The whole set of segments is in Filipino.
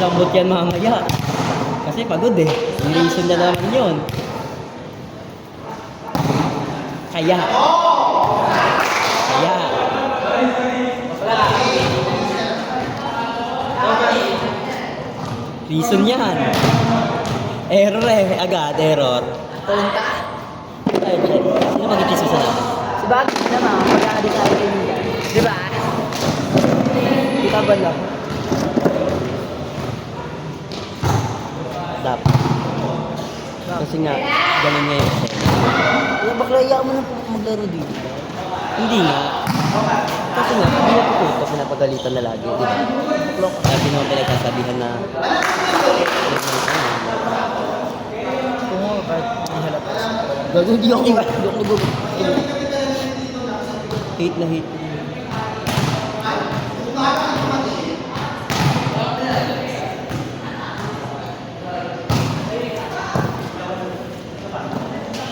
malambot yan mamaya. Kasi pagod eh. May reason na naman yun. Kaya. Reason yan. Error eh. Agad, error. Punta. Ay, sino magkikisusa natin? Si Bagay naman, pag-aadi tayo kaibigan. Di ba? Kita ba lang? Dapat. Kasi nga, ganun nga yung kasi. Kaya bakla iyak mo na maglaro dito. Hindi nga. Kasi nga, hindi na tututo, pinapagalitan na lagi, di ba? Kaya naman pinagsasabihan na Kung mo, ba't may halata? gagawin di ako. Di ba? Di ako nag-ugot. Hate na hate.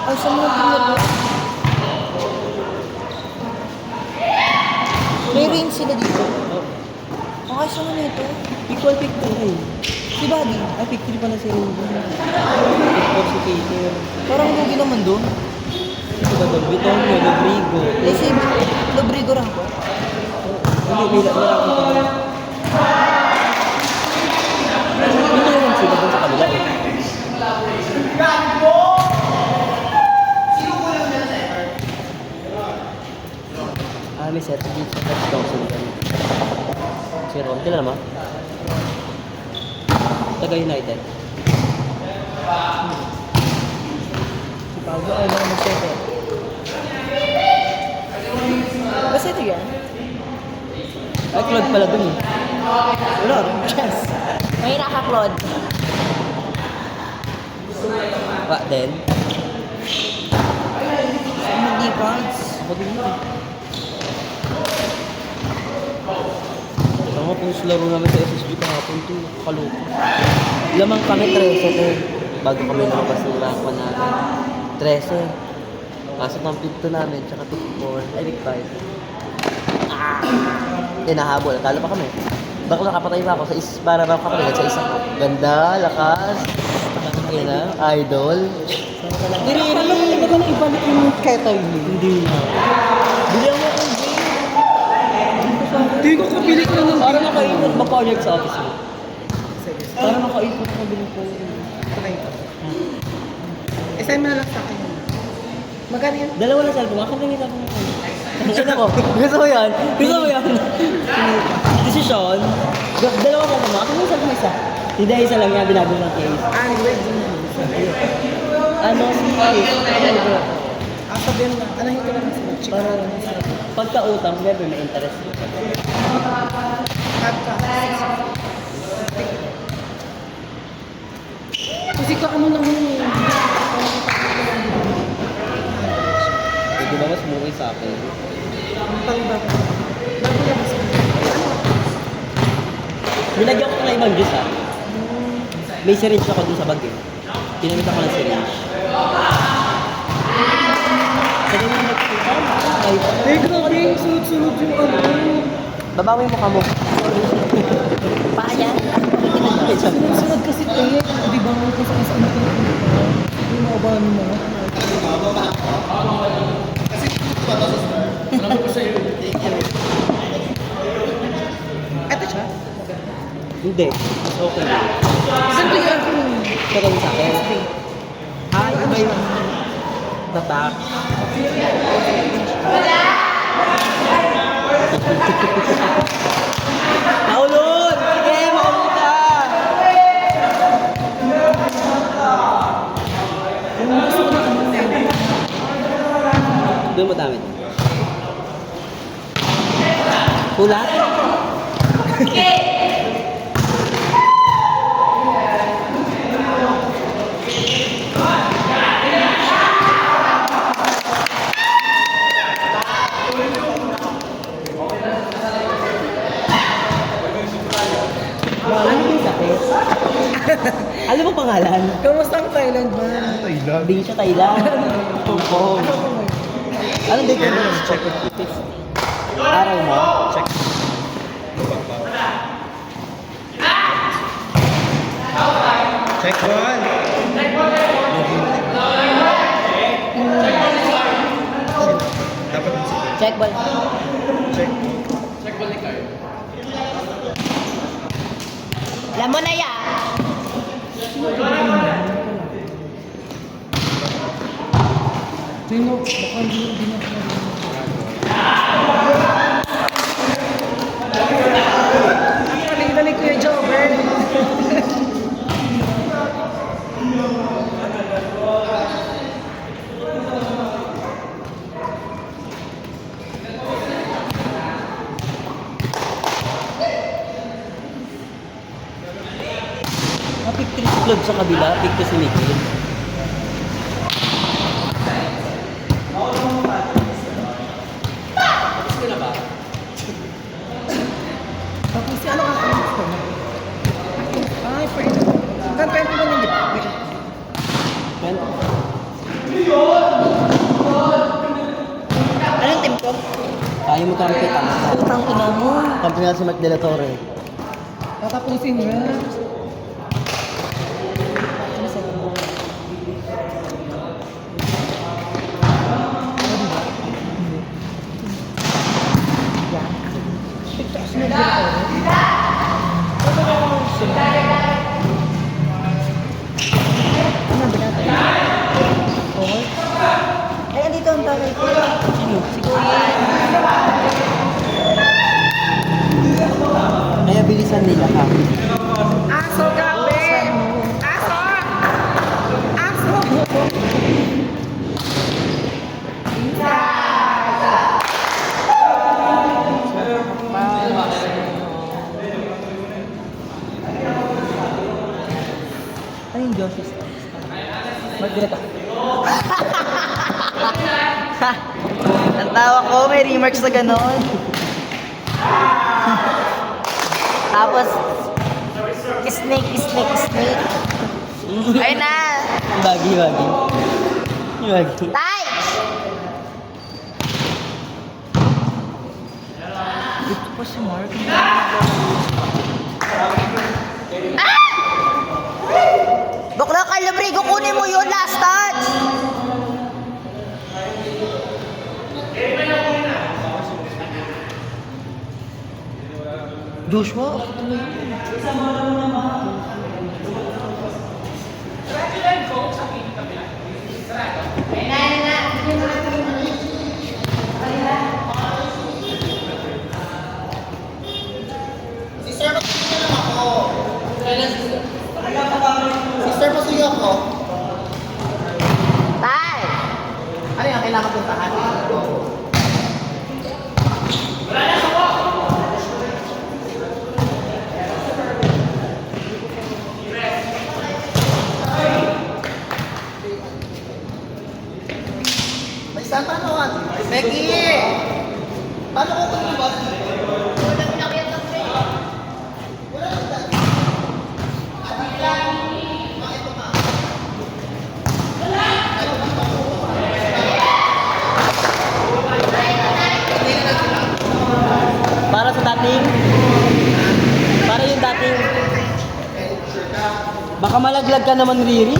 Ay, sa mga ginagawa. May range sila dito. Okay, sa mga nito. Equal pick 2 eh. Si Buddy. Ay, pick 3 pala si Ruben. Pick 4 si Peter. Parang lugi naman doon. Ito ba doon? Bitonio, Lobrigo. Eh, si Lobrigo lang ko. Hindi, may lang ito doon. Hindi naman sila doon sa kabila eh. May set dito sa touchdown sila. Si Ron, kailan naman? Taga United. Si Pago ay mga mag-set eh. Basta ito yan? Ay, Claude pala dun eh. Wala. Yes. May naka-Claude. Pa, then? Sa mga defense. Bagay mo eh. Tama kung laro namin sa SSB kahapon to, kaloko. Lamang kami 13 to. Bago kami nakapasura ko na 13. Kaso ng pick 2 namin, tsaka pick 4, ay pick 5. Hinahabol, akala pa kami. Baka nakapatay pa ako sa para raw kapatay sa isa ko. Ganda, lakas. Ayun na, idol. Hindi ko na ibalik yung kay Toy. Hindi na. Bili mo akong game. Hindi ko kapili ko ng Para nakaikot ba project sa office mo? Para nakaikot ka din po. Isay mo na lang sa akin. Magkano yun? Dalawa na cellphone, akin lang ako. Gusto ko. Gusto mo yan? Gusto mo yan? Desisyon. Dalawa na naman. Akin lang cellphone isa. Hindi, isa lang yan. Binago ng case. Ready na. Ano? Sabihin mo, anahin ko lang sa chick. Para pagka-utang, never may interest. Kasi ka ano lang yun. Di ba mas mukha sa akin? Ang pang-bago. Bago lang kasi. Binagyan ko na ibang juice ha. May syringe ako dun sa bag eh. Pinamit ako ng syringe. Kasi nung nagpunta, Eh, grabe, sunod-sunod yung ano. babawi mo ka mo. Payan? Sunod-sunod kasi tayo. Di ba mo kasi sa ano ko? Yung mga bahan mo. Alam ko sa'yo. Ito siya? Hindi. Mas okay. Saan ko yan? Pero sa akin. Ay, iba yung tatak. Maulod! Sige, maulod ka! Doon mo dami. Kulat? Ano yung sakit? Alam mo pangalan? Kamusta ang Thailand ba? Thailand. Hindi siya Thailand. Tungkong. Anong date mo? Check it. Araw mo? Check. Check ball! Dapat din si Check ball. Check. Alam mo na yan. Sino? Baka hindi na Paling-dalig Kuya Jobber. Pick 3 si Claude sa kabila, pick 2 si Mikil. Tapos si ano ang gusto mo? Ay, pwede. Kan-20 mo nila. Anong team ko? Kaya mo kampi, tama. Utang ina mo. Kampi nga si Mark De La Torre. Tatapusin nga. Ay, andito ang tatay ko. Sino? Si Kuya. Kaya bilisan nila ka. Aso gabi! Aso! Aso! Ano yung Joshua Magdala Ang tawa ko, may remarks na ganon. Tapos, snake. Ayun na. Bagi. Tay! Ito pa si Mark. Bakla ka, Labrigo, kunin mo yun, last touch! Joshua? Tay! Ano yung kailangan puntahan? May saan pa naman? Becky! Paano ko kung ba? Para yung dating... Baka malaglag ka naman, Riri.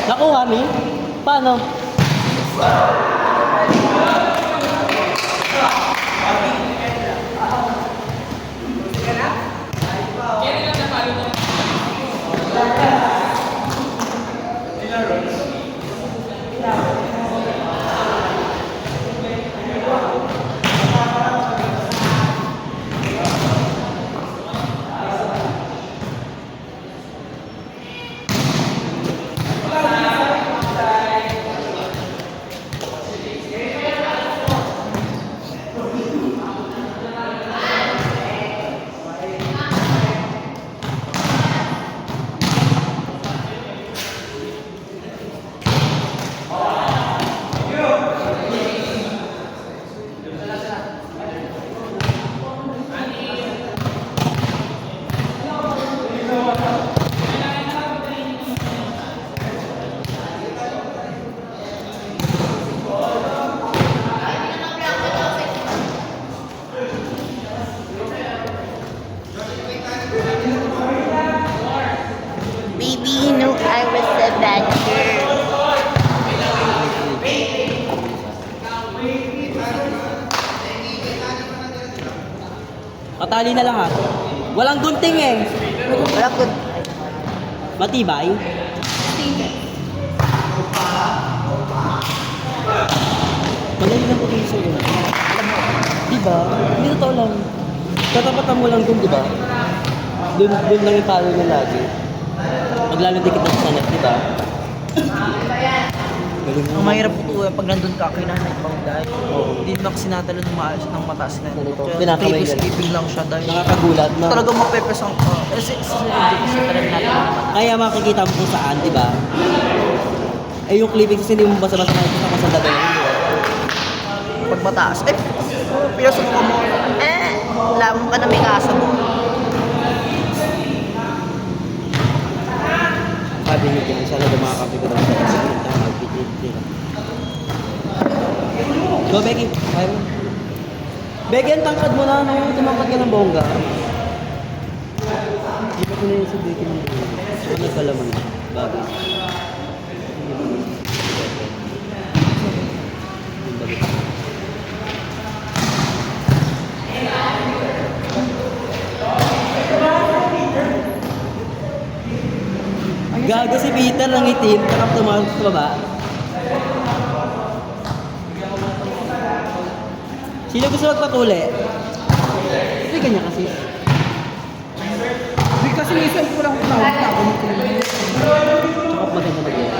Nakuha, Mi? Paano? Baby, you know I was a bad girl. Patali na lahat. Walang gunting eh. Wala ko. Matibay. Madali lang po kayo sa'yo. Diba? Hindi totoo lang. Tatapatan mo lang dun, diba? Dun lang yung talo niya lagi. Maglalagay kita sa net, diba? Galing mo. Ang mahirap po ito pag nandun ka, kailangan ibang dahil. Hindi naman kasi natalo ng maayos ng mataas na. Ganito. Kaya Pinakamay baby ganun. skipping lang siya dahil Nakakagulat na. talagang mapepesang ka. Kasi hindi kasi talagang natin naman. Kaya makikita mo kung saan, diba? Eh yung clipping kasi hindi mo basa-basa makikita kung saan dadalhin, diba? Pag mataas, pinasok ka mo. Lamang ka na may kasabot. Sabi niyo din, sana daw makakapi ko daw sa kasalit na mag-pitid din. Go, Becky. Kaya mo. Becky, ang tangkad mo na, no? Tumangkad ka ng bongga. Hindi pa ko na yun si Becky ng bongga. Ano pala man? Bagay. Yung bagay. Gago si Peter ng itim, takap tumakas sa baba. Sino gusto magpatuli? Hindi kanya kasi. Hindi kasi minsan ko lang tawag na ako ng kailangan. Tsaka maganda mag-edit.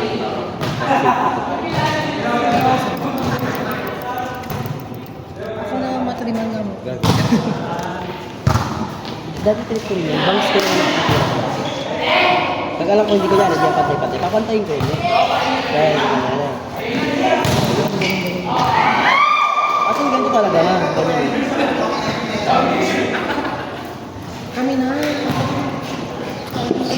Ako na matriman nga mo. Gago. Dati trip ko yun, bangs ko lang nakatira ko. Pag alam ko hindi ko yan, hindi yan patay-patay. Papantayin ko yun. Dahil, ano. Kasi ganito talaga yan. Ganyan. Kami na.